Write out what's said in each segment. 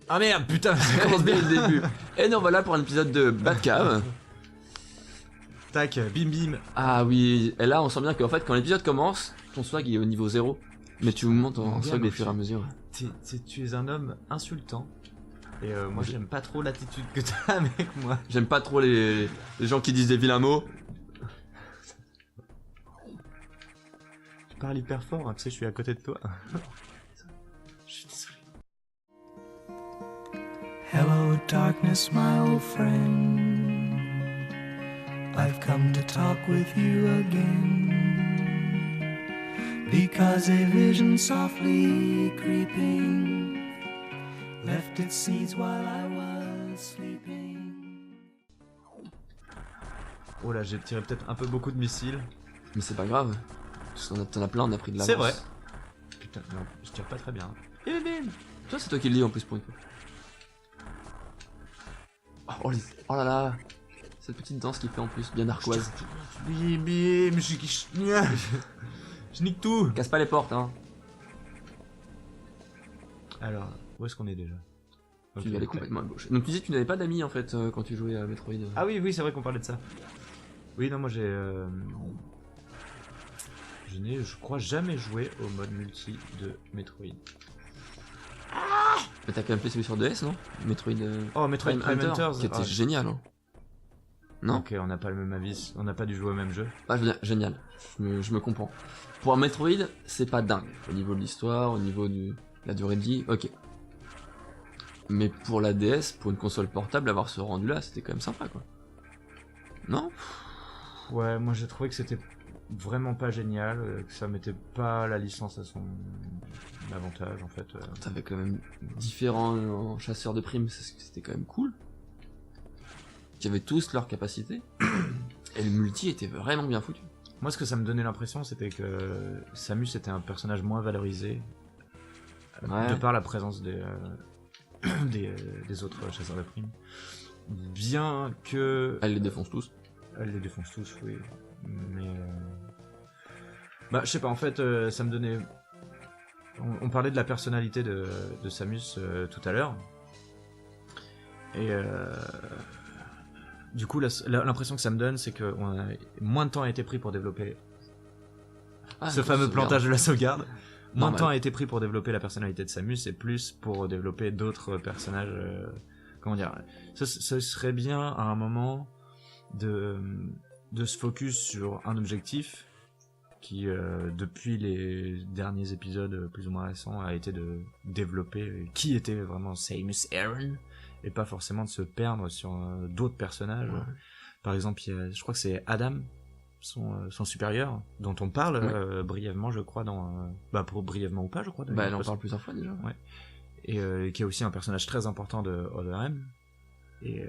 Ah merde, putain, ça commence bien le début. Et nous voilà pour un épisode de Batcave. Tac, bim bim. Ah oui, et là on sent bien qu'en fait quand l'épisode commence, ton swag il est au niveau 0. Mais tu montes en swag au fur et à mesure. Tu es un homme insultant. Et moi j'aime pas trop l'attitude que t'as avec moi. J'aime pas trop les gens qui disent des vilains mots. Tu parles hyper fort, hein, tu sais, je suis à côté de toi. Je suis désolé. Hello, darkness, my old friend. I've come to talk with you again. Because a vision softly creeping left its seeds while I was sleeping. Oh là, j'ai tiré peut-être un peu beaucoup de missiles. Mais c'est pas grave. T'en as plein, on a pris de l'avance. C'est vrai. Putain, non, je tire pas très bien. Et bim. Toi c'est toi qui le dis en plus pour une fois. Oh là là. Cette petite danse qu'il fait en plus, bien narquoise. Bim bim, je nique tout. Casse pas les portes hein. Alors, où est-ce qu'on est déjà? Tu vas aller complètement à gauche. Donc tu disais que tu n'avais pas d'amis en fait quand tu jouais à Metroid. Ah oui, c'est vrai qu'on parlait de ça. Oui, non, moi j'ai... Je n'ai, je crois, jamais joué au mode multi de Metroid. Mais t'as quand même fait celui sur DS non? Metroid... Oh, Metroid Prime Hunters, qui était génial hein. Non? Ok, on n'a pas le même avis, on n'a pas dû jouer au même jeu. Ah génial, je me comprends. Pour un Metroid, c'est pas dingue. Au niveau de l'histoire, au niveau de la durée de vie, ok. Mais pour la DS, pour une console portable, avoir ce rendu là, c'était quand même sympa quoi. Non? Ouais, moi j'ai trouvé que c'était vraiment pas génial, que ça mettait pas la licence à son avantage en fait. T'avais quand même différents chasseurs de primes, c'était quand même cool. Qui avaient tous leurs capacités. Et le multi était vraiment bien foutu. Moi, ce que ça me donnait l'impression, c'était que Samus était un personnage moins valorisé de par la présence des autres chasseurs de primes. Bien que... Elle les défonce tous. Elle les défonce tous, oui. Mais... Bah, je sais pas, en fait, ça me donnait... On parlait de la personnalité de Samus tout à l'heure. Et... Du coup, l'impression que ça me donne, c'est que moins de temps a été pris pour développer ce fameux plantage de la sauvegarde. Moins de temps a été pris pour développer la personnalité de Samus et plus pour développer d'autres personnages. Comment dire, ce serait bien à un moment de se focus sur un objectif qui, depuis les derniers épisodes plus ou moins récents, a été de développer qui était vraiment Samus Aran. Et pas forcément de se perdre sur d'autres personnages. Ouais. Par exemple, je crois que c'est Adam, son supérieur, dont on parle brièvement, je crois, dans... pour brièvement ou pas, je crois. Bah, elle en parle plusieurs fois déjà. Ouais. Et qui est aussi un personnage très important de Other M. Et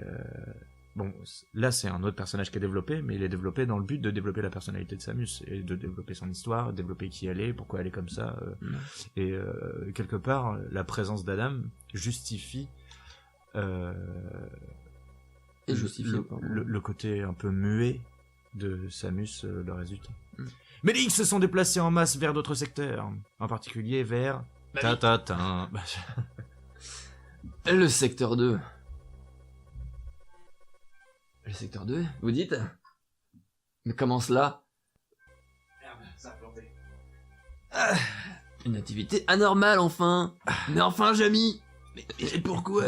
bon, là, c'est un autre personnage qui est développé, mais il est développé dans le but de développer la personnalité de Samus, et de développer son histoire, développer qui elle est, pourquoi elle est comme ça. Et quelque part, la présence d'Adam justifie et justifié le côté un peu muet de Samus, le résultat. Mais les X se sont déplacés en masse vers d'autres secteurs, en particulier vers... Le secteur 2. Le secteur 2, vous dites? Mais comment cela? Merde, ça a planté. Une activité anormale enfin. Mais enfin Jamie. Mais pourquoi?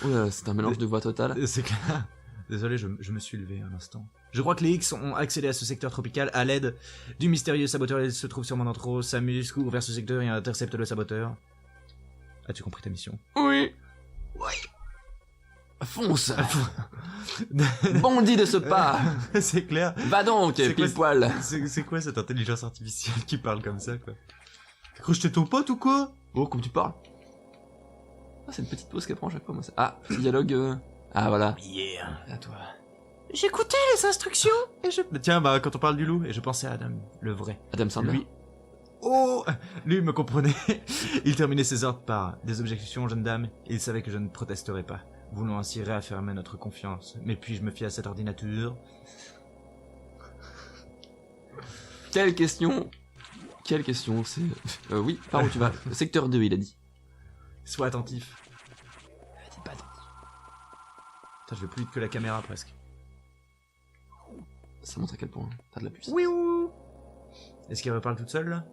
Ouais, c'est un mélange de voix totale. C'est clair. Désolé, je me suis levé un instant. Je crois que les X ont accédé à ce secteur tropical à l'aide du mystérieux saboteur. Il se trouve sûrement dans trop. Samus court vers ce secteur et intercepte le saboteur. As-tu compris ta mission? Oui. Oui. Fonce. Bondis de ce pas. C'est clair. Va donc, pile poil. C'est quoi cette intelligence artificielle qui parle comme ça, quoi? T'as cru que j'étais ton pote ou quoi? Oh, comme tu parles. Ah, c'est une petite pause qu'elle prend à chaque fois, moi. Ah, petit dialogue. Ah, voilà. Yeah. À toi. J'écoutais les instructions et je... Tiens, bah, quand on parle du loup, et je pensais à Adam, le vrai. Adam Sandler. Lui... Oh, lui me comprenait. Il terminait ses ordres par « Des objections, jeune dame », et il savait que je ne protesterais pas. Voulons ainsi réaffirmer notre confiance. Mais puis-je me fie à cet ordinateur? Quelle question? Quelle question? C'est... oui, par où tu vas? Secteur 2, il a dit. Sois attentif. Il dit pas attentif. Putain, je vais plus vite que la caméra presque. Ça montre à quel point t'as de la puissance. Oui, ouh. Est-ce qu'elle reparle toute seule là?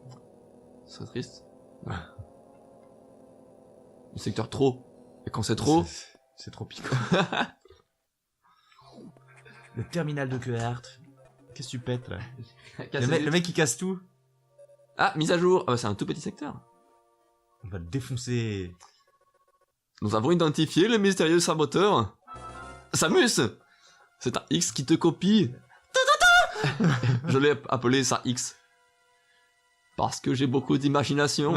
Ce serait triste. Ouais. Le secteur trop. Et quand c'est trop... C'est trop piquant. Le terminal de Quehart. Qu'est-ce que tu pètes là? Le mec qui casse tout. Ah, mise à jour. Ah bah, c'est un tout petit secteur. On va le défoncer. Nous avons identifié le mystérieux saboteur. Samus! C'est un X qui te copie. Je l'ai appelé ça X. Parce que j'ai beaucoup d'imagination.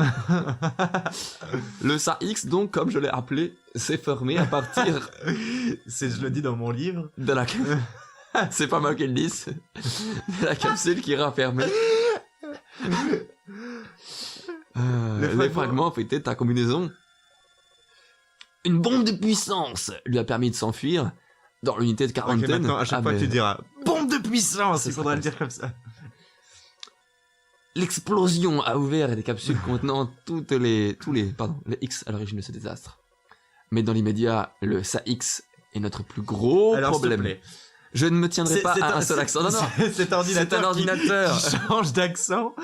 Le ça X, donc, comme je l'ai appelé, s'est fermé à partir... Je le dis dans mon livre. De la... C'est pas moi qui le dis. C'est la capsule qui est refermée. Les fragments fêtaient ta combinaison. Une bombe de puissance lui a permis de s'enfuir dans l'unité de quarantaine. Okay, maintenant, à chaque fois que tu diras bombe de puissance, il faudra le dire comme ça. L'explosion a ouvert des capsules contenant les X à l'origine de ce désastre. Mais dans l'immédiat, le SAX est notre plus gros problème. Je ne me tiendrai pas à un seul accent. Non, c'est un ordinateur qui change d'accent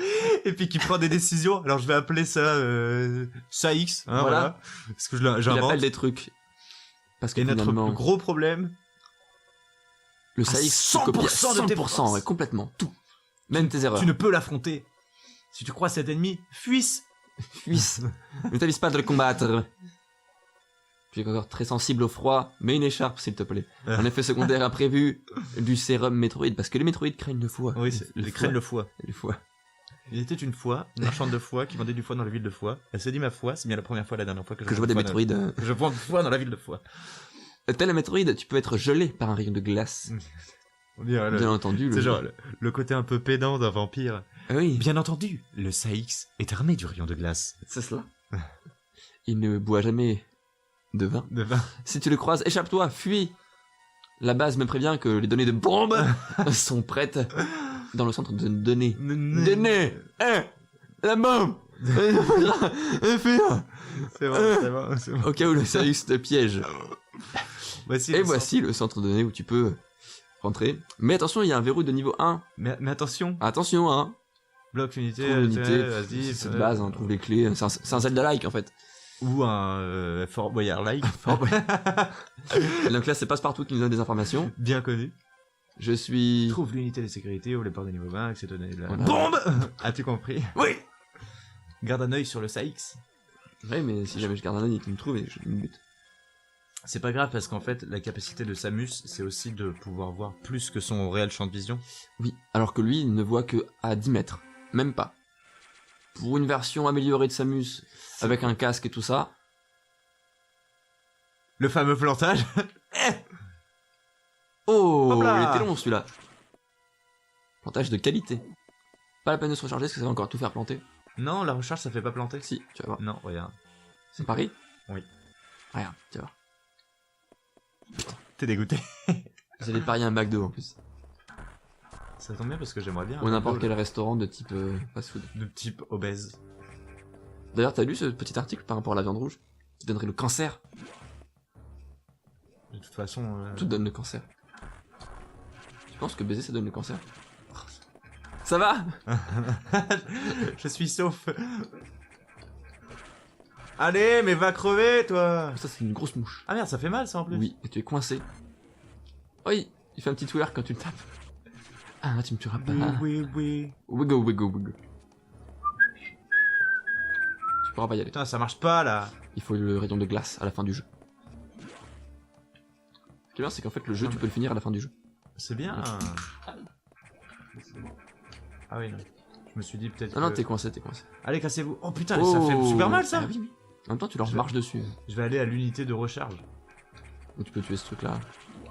et puis qui prend des décisions. Alors je vais appeler ça SAX. Hein, voilà. Parce que j'invente. Il appelle des trucs. Parce que notre plus gros problème, le SAX 100% de tes forces. Ouais, complètement. Tout. Même tes erreurs. Tu ne peux l'affronter. Si tu crois cet ennemi, fuisse. Fuisse. Ne t'avise pas de le combattre. Tu es encore très sensible au froid, mets une écharpe s'il te plaît. Un effet secondaire imprévu du sérum Metroid, parce que les Metroid craignent le foie. Oui, ils craignent le foie. Le foie. Il était une fois une marchande de foie qui vendait du foie dans la ville de Foix. Elle s'est dit ma foi, c'est bien la première fois, la dernière fois que je vois des Metroid. Je vends du foie dans la ville de Foix. Tel Metroid, tu peux être gelé par un rayon de glace. Bien entendu. C'est genre le côté un peu pédant d'un vampire. Oui. Bien entendu, le SAX est armé du rayon de glace. C'est cela. Il ne boit jamais de vin. Si tu le croises, échappe-toi, fuis. La base me prévient que les données de bombe sont prêtes dans le centre de données. Données. La bombe. C'est bon. Au cas où le SAX te piège. Voici le centre de données où tu peux rentrer. Mais attention, il y a un verrou de niveau 1. Mais attention. Attention, hein. Bloc unité, vas-y. C'est de base, hein, trouve les clés. C'est un Zelda-like en fait. Ou un Fort Boyard-like. Donc là, c'est Passepartout qui nous donne des informations. Bien connu. Je suis... Trouve l'unité de sécurité, ouvre les portes de niveau 20, avec ces données là. Voilà. Bombe. As-tu compris? Oui. Garde un œil sur le SAX. Ouais, mais si jamais je garde un œil et qu'il me trouve, je me bute. C'est pas grave parce qu'en fait, la capacité de Samus, c'est aussi de pouvoir voir plus que son réel champ de vision. Oui, alors que lui, il ne voit que à 10 mètres. Même pas. Pour une version améliorée de Samus, avec un casque et tout ça. Le fameux plantage. Oh, il était long celui-là. Plantage de qualité. Pas la peine de se recharger parce que ça va encore tout faire planter. Non, la recharge ça fait pas planter. Si, tu vas voir. Non, regarde. C'est Paris? Oui. Regarde, tu vas voir. T'es dégoûté. Vous allez parier un McDo en plus. Ça tombe bien parce que j'aimerais bien. Ou n'importe quel restaurant de type fast-food. De type obèse. D'ailleurs, t'as lu ce petit article par rapport à la viande rouge qui donnerait le cancer? De toute façon... Tout donne le cancer. Tu penses que baiser ça donne le cancer? Ça va? Je suis sauf. Allez, mais va crever, toi. Ça, c'est une grosse mouche. Ah merde, ça fait mal, ça, en plus. Oui, et tu es coincé. Oui, il fait un petit twerk quand tu le tapes. Ah, tu me tueras pas. Oui. Wiggle. Tu pourras pas y aller. Putain, ça marche pas, là. Il faut le rayon de glace à la fin du jeu. Ce qui est bien, c'est qu'en fait, le jeu, tu peux le finir à la fin du jeu. C'est bien. Ah oui, non. Je me suis dit peut-être. Non, t'es coincé. Allez, cassez-vous. Oh putain, ça fait super mal, ça. Ah, oui. En même temps, tu leur marches dessus. Je vais aller à l'unité de recharge. Où tu peux tuer ce truc-là.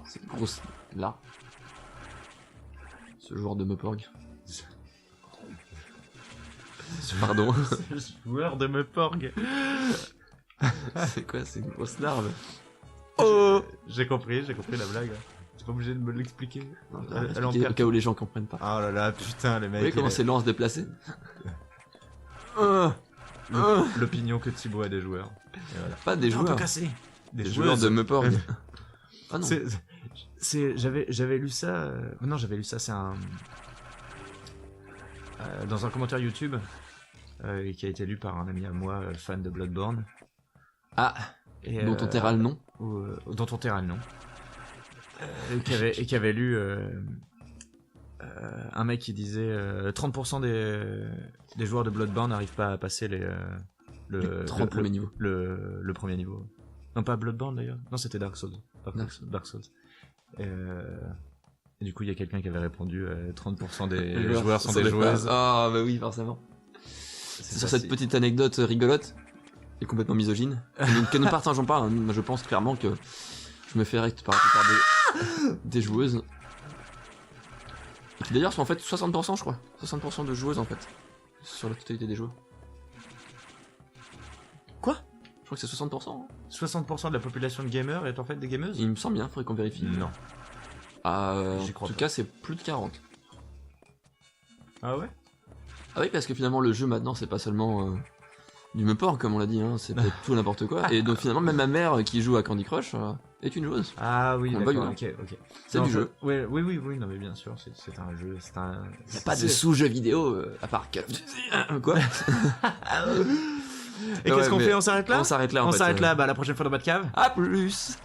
Cette grosse. Là. Ce joueur de Meuporg. Pardon. Ce joueur de Meuporg. C'est quoi? C'est une grosse larve. Oh, j'ai compris la blague. T'es pas obligé de me l'expliquer. Non, À expliquer l'ampère. au cas où les gens comprennent pas. Oh là là, putain, les Vous mecs. voyez comment c'est lent à se déplacer L'opinion que Thibaut a des joueurs. Et voilà. Pas des Un peu joueurs, cassé. des joueurs de Meuporg. Ah non. J'avais lu ça. Non, j'avais lu ça. C'est un dans un commentaire YouTube qui a été lu par un ami à moi, fan de Bloodborne. Ah, Et, dont on taira le nom. dont on taira le nom. Et qui avait lu un mec qui disait 30% des joueurs de Bloodborne n'arrivent pas à passer le 30 premiers niveaux. le premier niveau. Non, pas Bloodborne d'ailleurs. Non, c'était Dark Souls. Dark Souls. Et du coup, il y a quelqu'un qui avait répondu 30% des joueurs sont des joueuses. Ah, bah oui, forcément. C'est sur cette petite anecdote rigolote et complètement misogyne que nous partageons pas. Hein. Je pense clairement que je me fais recte par des joueuses. D'ailleurs, c'est en fait 60%, je crois. 60% de joueuses en fait. Sur la totalité des joueurs. Quoi ? Je crois que c'est 60%. Hein. 60% de la population de gamers est en fait des gameuses ? Il me semble bien, faudrait qu'on vérifie. Non. En J'y crois tout pas. cas, c'est plus de 40. Ah ouais ? Ah oui, parce que finalement, le jeu maintenant, c'est pas seulement du Meuporg, comme on l'a dit, hein, c'est peut-être tout n'importe quoi. Et donc finalement, même ma mère qui joue à Candy Crush est une joueuse. Ah oui, On d'accord, bug, hein. ok. C'est Non, du jeu. Oui, non mais bien sûr, c'est un jeu, c'est un... Il n'y a pas de sous-jeu vidéo à part Call of Duty. Quoi Et qu'est-ce qu'on fait ? On s'arrête là ? On s'arrête là, en On fait, s'arrête là, bah à la prochaine fois dans Batcave. À plus.